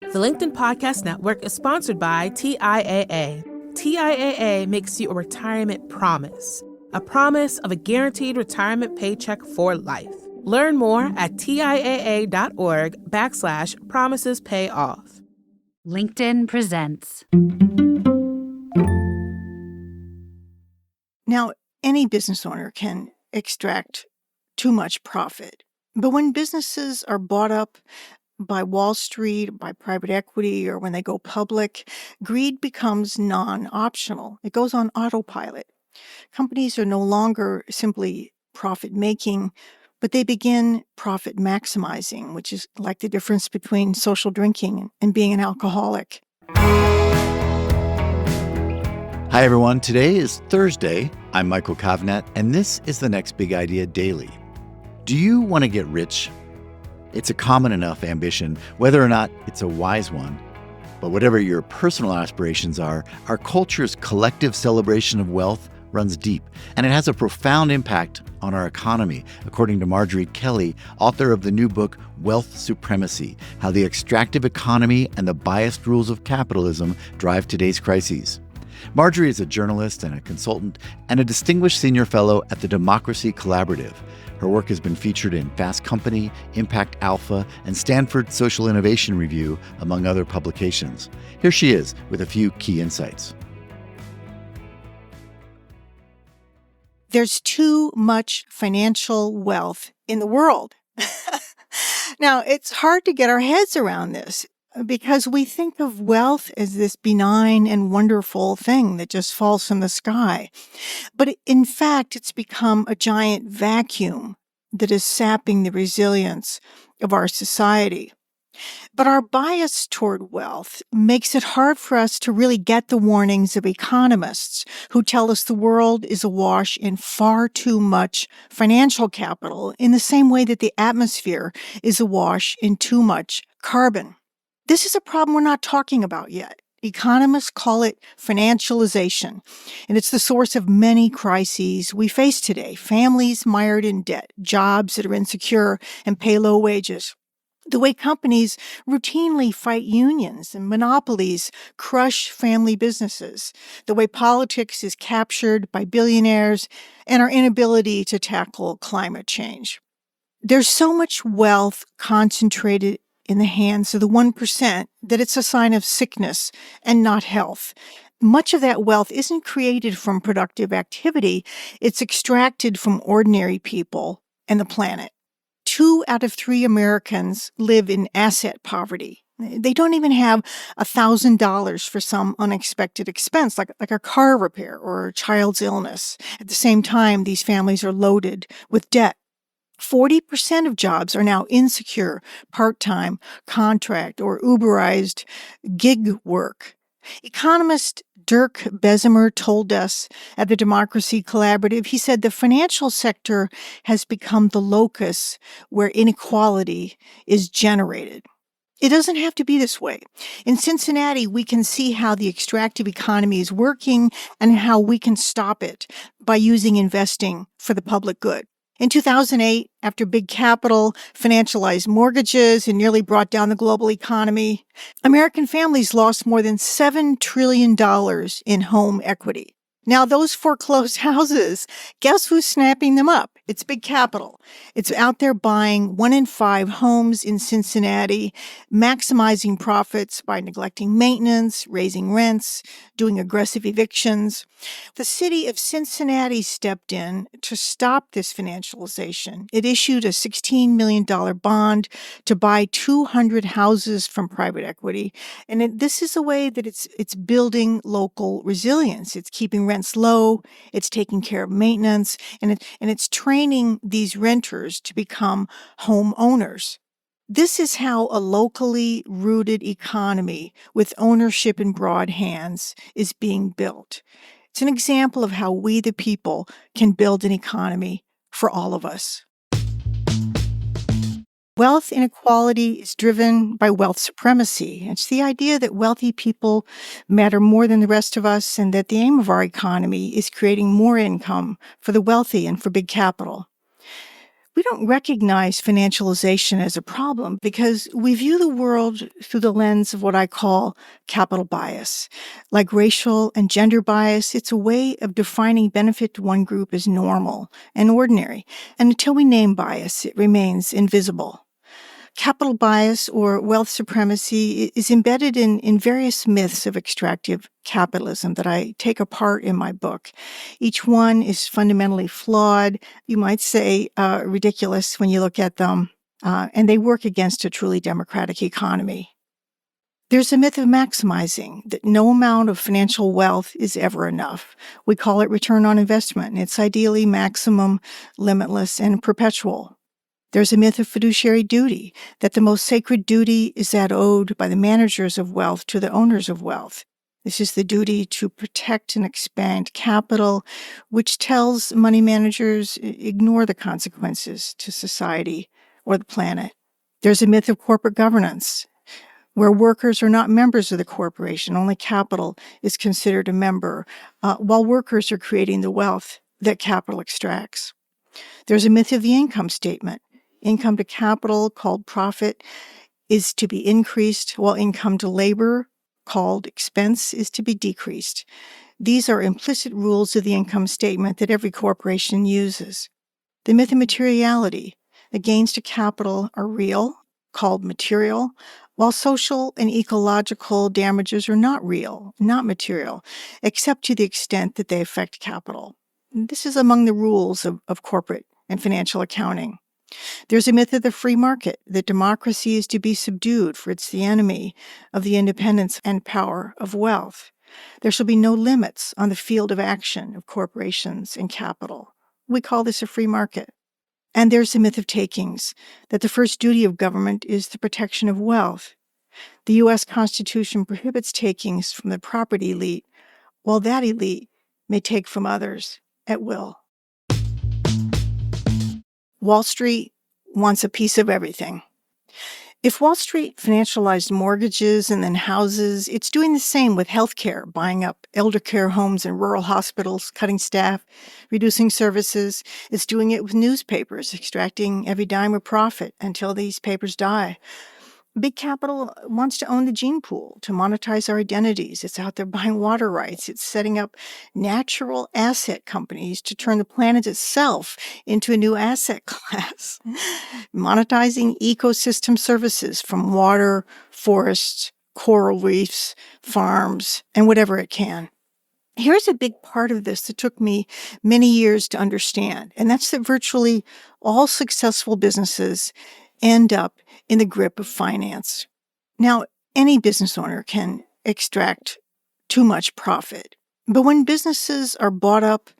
The LinkedIn Podcast Network is sponsored by TIAA. TIAA makes you a retirement promise, a promise of a guaranteed retirement paycheck for life. Learn more at TIAA.org/promises pay off. LinkedIn presents. Now, any business owner can extract too much profit. But when businesses are bought up by Wall Street, by private equity, or when they go public, greed becomes non-optional. It goes on autopilot. Companies are no longer simply profit-making, but they begin profit maximizing, which is like the difference between social drinking and being an alcoholic. Hi, everyone. Today is Thursday. I'm Michael Kovnat, and this is the Next Big Idea Daily. Do you want to get rich? It's a common enough ambition, whether or not it's a wise one. But whatever your personal aspirations are, our culture's collective celebration of wealth runs deep, and it has a profound impact on our economy, according to Marjorie Kelly, author of the new book, Wealth Supremacy: How the Extractive Economy and the Biased Rules of Capitalism Drive Today's Crises. Marjorie is a journalist and a consultant and a distinguished senior fellow at the Democracy Collaborative. Her work has been featured in Fast Company, Impact Alpha, and Stanford Social Innovation Review, among other publications. Here she is with a few key insights. There's too much financial wealth in the world. Now, it's hard to get our heads around this because we think of wealth as this benign and wonderful thing that just falls from the sky. But in fact, it's become a giant vacuum that is sapping the resilience of our society. But our bias toward wealth makes it hard for us to really get the warnings of economists who tell us the world is awash in far too much financial capital, in the same way that the atmosphere is awash in too much carbon. This is a problem we're not talking about yet. Economists call it financialization, and it's the source of many crises we face today. Families mired in debt, jobs that are insecure and pay low wages. The way companies routinely fight unions and monopolies crush family businesses. The way politics is captured by billionaires, and our inability to tackle climate change. There's so much wealth concentrated in the hands of the 1% that it's a sign of sickness and not health. Much of that wealth isn't created from productive activity. It's extracted from ordinary people and the planet. 2 out of 3 Americans live in asset poverty. They don't even have $1,000 for some unexpected expense, like a car repair or a child's illness. At the same time, these families are loaded with debt. 40% of jobs are now insecure, part-time, contract, or Uberized gig work. Economist Dirk Bessemer told us at the Democracy Collaborative, he said the financial sector has become the locus where inequality is generated. It doesn't have to be this way. In Cincinnati, we can see how the extractive economy is working and how we can stop it by using investing for the public good. In 2008, after big capital financialized mortgages and nearly brought down the global economy, American families lost more than $7 trillion in home equity. Now, those foreclosed houses, guess who's snapping them up? It's big capital. It's out there buying 1 in 5 homes in Cincinnati, maximizing profits by neglecting maintenance, raising rents, doing aggressive evictions. The city of Cincinnati stepped in to stop this financialization. It issued a $16 million bond to buy 200 houses from private equity. And this is a way that it's building local resilience. It's keeping rents low, it's taking care of maintenance, and it's training these renters to become homeowners. This is how a locally rooted economy with ownership in broad hands is being built. It's an example of how we, the people, can build an economy for all of us. Wealth inequality is driven by wealth supremacy. It's the idea that wealthy people matter more than the rest of us and that the aim of our economy is creating more income for the wealthy and for big capital. We don't recognize financialization as a problem because we view the world through the lens of what I call capital bias. Like racial and gender bias, it's a way of defining benefit to one group as normal and ordinary. And until we name bias, it remains invisible. Capital bias or wealth supremacy is embedded in various myths of extractive capitalism that I take apart in my book. Each one is fundamentally flawed, you might say ridiculous when you look at them, and they work against a truly democratic economy. There's a myth of maximizing, that no amount of financial wealth is ever enough. We call it return on investment, and it's ideally maximum, limitless, and perpetual. There's a myth of fiduciary duty, that the most sacred duty is that owed by the managers of wealth to the owners of wealth. This is the duty to protect and expand capital, which tells money managers ignore the consequences to society or the planet. There's a myth of corporate governance, where workers are not members of the corporation. Only capital is considered a member, while workers are creating the wealth that capital extracts. There's a myth of the income statement. Income to capital, called profit, is to be increased, while income to labor, called expense, is to be decreased. These are implicit rules of the income statement that every corporation uses. The myth of materiality. The gains to capital are real, called material, while social and ecological damages are not real, not material, except to the extent that they affect capital. This is among the rules of corporate and financial accounting. There's a myth of the free market, that democracy is to be subdued, for it's the enemy of the independence and power of wealth. There shall be no limits on the field of action of corporations and capital. We call this a free market. And there's a myth of takings, that the first duty of government is the protection of wealth. The U.S. Constitution prohibits takings from the property elite, while that elite may take from others at will. Wall Street wants a piece of everything. If Wall Street financialized mortgages and then houses, it's doing the same with healthcare, buying up elder care homes and rural hospitals, cutting staff, reducing services. It's doing it with newspapers, extracting every dime of profit until these papers die. Big capital wants to own the gene pool, to monetize our identities. It's out there buying water rights. It's setting up natural asset companies to turn the planet itself into a new asset class. Monetizing ecosystem services from water, forests, coral reefs, farms, and whatever it can. Here's a big part of this that took me many years to understand, and that's that virtually all successful businesses end up in the grip of finance. Now, any business owner can extract too much profit, but when businesses are bought up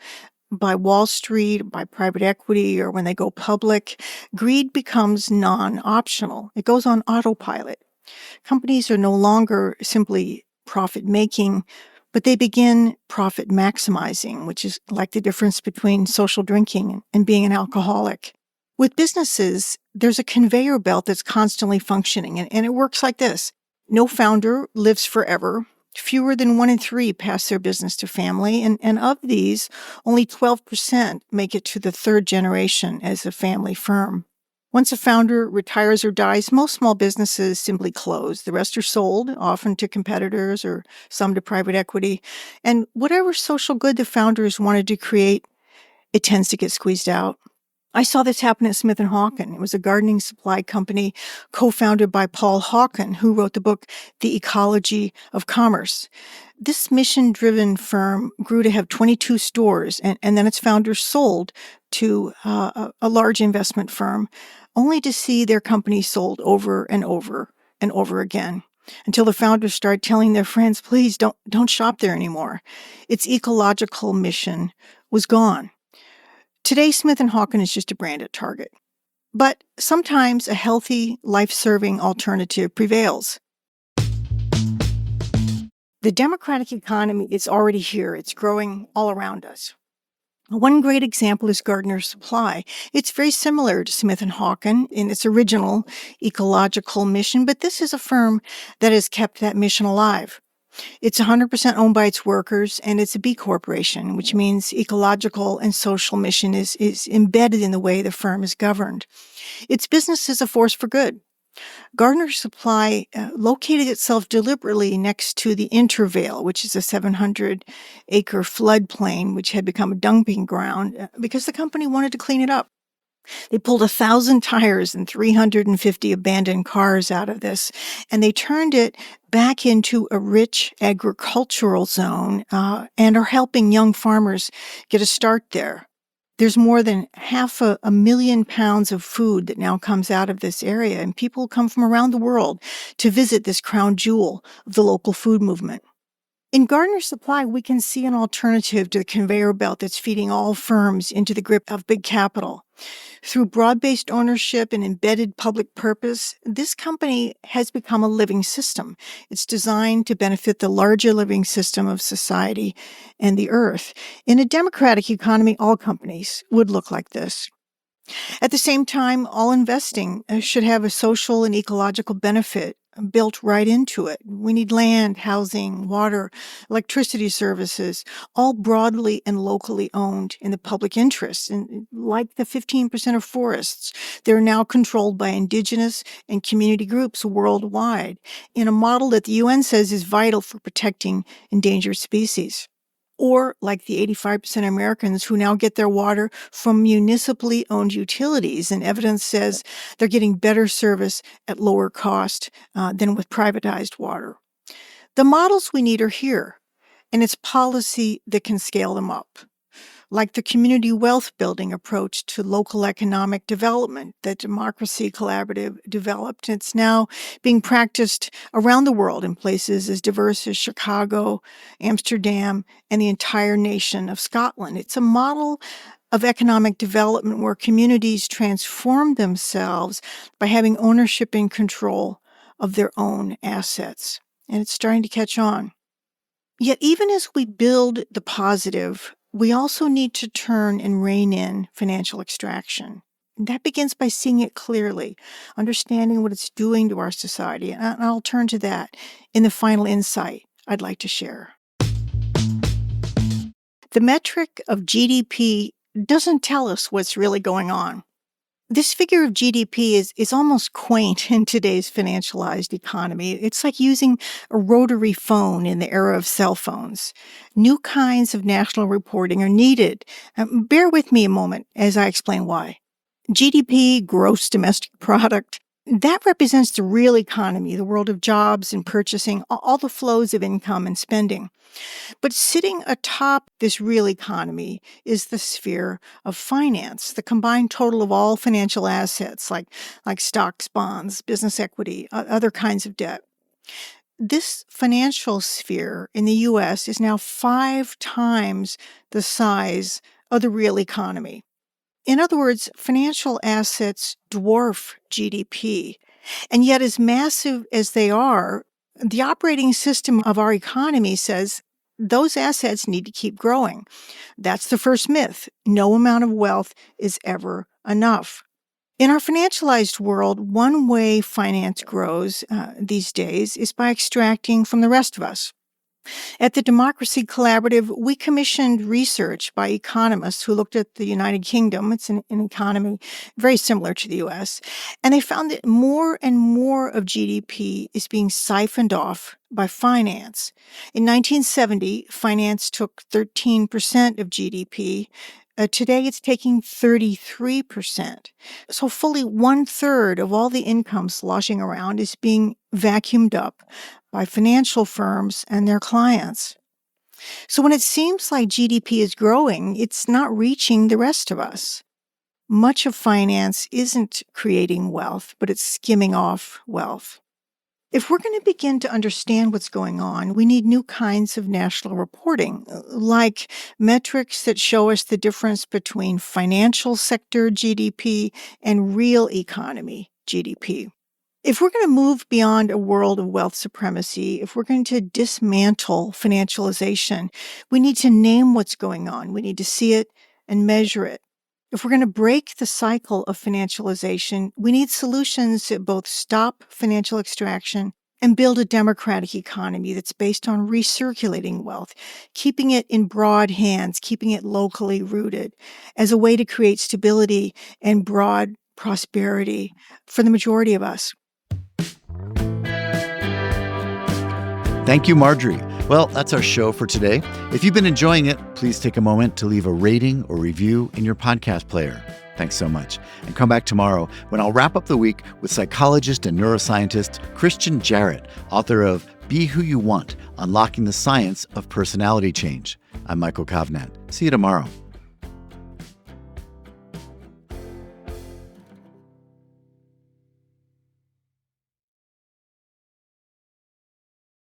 by Wall Street, by private equity, or when they go public, greed becomes non-optional. It goes on autopilot. Companies are no longer simply profit-making, but they begin profit maximizing, which is like the difference between social drinking and being an alcoholic. With businesses, there's a conveyor belt that's constantly functioning, and it works like this. No founder lives forever. Fewer than 1 in 3 pass their business to family, and of these, only 12% make it to the third generation as a family firm. Once a founder retires or dies, most small businesses simply close. The rest are sold, often to competitors or some to private equity. And whatever social good the founders wanted to create, it tends to get squeezed out. I saw this happen at Smith & Hawken. It was a gardening supply company co-founded by Paul Hawken, who wrote the book, The Ecology of Commerce. This mission-driven firm grew to have 22 stores, and then its founders sold to a large investment firm, only to see their company sold over and over and over again, until the founders started telling their friends, please don't shop there anymore. Its ecological mission was gone. Today, Smith & Hawken is just a brand at Target. But sometimes a healthy, life-serving alternative prevails. The democratic economy is already here. It's growing all around us. One great example is Gardner's Supply. It's very similar to Smith & Hawken in its original ecological mission, but this is a firm that has kept that mission alive. It's 100% owned by its workers, and it's a B corporation, which means ecological and social mission is embedded in the way the firm is governed. Its business is a force for good. Gardner Supply located itself deliberately next to the Intervale, which is a 700-acre floodplain which had become a dumping ground because the company wanted to clean it up. They pulled 1,000 tires and 350 abandoned cars out of this, and they turned it back into a rich agricultural zone and are helping young farmers get a start there. There's more than 500,000 pounds of food that now comes out of this area, and people come from around the world to visit this crown jewel of the local food movement. In Gardner Supply, we can see an alternative to the conveyor belt that's feeding all firms into the grip of big capital. Through broad-based ownership and embedded public purpose, this company has become a living system. It's designed to benefit the larger living system of society and the earth. In a democratic economy, all companies would look like this. At the same time, all investing should have a social and ecological benefit built right into it. We need land, housing, water, electricity services, all broadly and locally owned in the public interest. And like the 15% of forests, they're now controlled by indigenous and community groups worldwide in a model that the UN says is vital for protecting endangered species. Or like the 85% Americans who now get their water from municipally owned utilities, and evidence says they're getting better service at lower cost than with privatized water. The models we need are here, and it's policy that can scale them up. Like the community wealth building approach to local economic development that Democracy Collaborative developed. It's now being practiced around the world in places as diverse as Chicago, Amsterdam, and the entire nation of Scotland. It's a model of economic development where communities transform themselves by having ownership and control of their own assets. And it's starting to catch on. Yet even as we build the positive, we also need to turn and rein in financial extraction. And that begins by seeing it clearly, understanding what it's doing to our society. And I'll turn to that in the final insight I'd like to share. The metric of GDP doesn't tell us what's really going on. This figure of GDP is almost quaint in today's financialized economy. It's like using a rotary phone in the era of cell phones. New kinds of national reporting are needed. Bear with me a moment as I explain why. GDP, gross domestic product, that represents the real economy, the world of jobs and purchasing, all the flows of income and spending. But sitting atop this real economy is the sphere of finance, the combined total of all financial assets like stocks, bonds, business equity, other kinds of debt. This financial sphere in the U.S. is now 5 times the size of the real economy. In other words, financial assets dwarf GDP. And yet, as massive as they are, the operating system of our economy says those assets need to keep growing. That's the first myth. No amount of wealth is ever enough. In our financialized world, one way finance grows these days is by extracting from the rest of us. At the Democracy Collaborative, we commissioned research by economists who looked at the United Kingdom. It's an economy very similar to the U.S. And they found that more and more of GDP is being siphoned off by finance. In 1970, finance took 13% of GDP. Today, it's taking 33%. So fully 1/3 of all the income sloshing around is being vacuumed up by financial firms and their clients. So when it seems like GDP is growing, it's not reaching the rest of us. Much of finance isn't creating wealth, but it's skimming off wealth. If we're going to begin to understand what's going on, we need new kinds of national reporting, like metrics that show us the difference between financial sector GDP and real economy GDP. If we're going to move beyond a world of wealth supremacy, if we're going to dismantle financialization, we need to name what's going on. We need to see it and measure it. If we're going to break the cycle of financialization, we need solutions that both stop financial extraction and build a democratic economy that's based on recirculating wealth, keeping it in broad hands, keeping it locally rooted as a way to create stability and broad prosperity for the majority of us. Thank you, Marjorie. Well, that's our show for today. If you've been enjoying it, please take a moment to leave a rating or review in your podcast player. Thanks so much. And come back tomorrow when I'll wrap up the week with psychologist and neuroscientist Christian Jarrett, author of Be Who You Want, Unlocking the Science of Personality Change. I'm Michael Kovnat. See you tomorrow.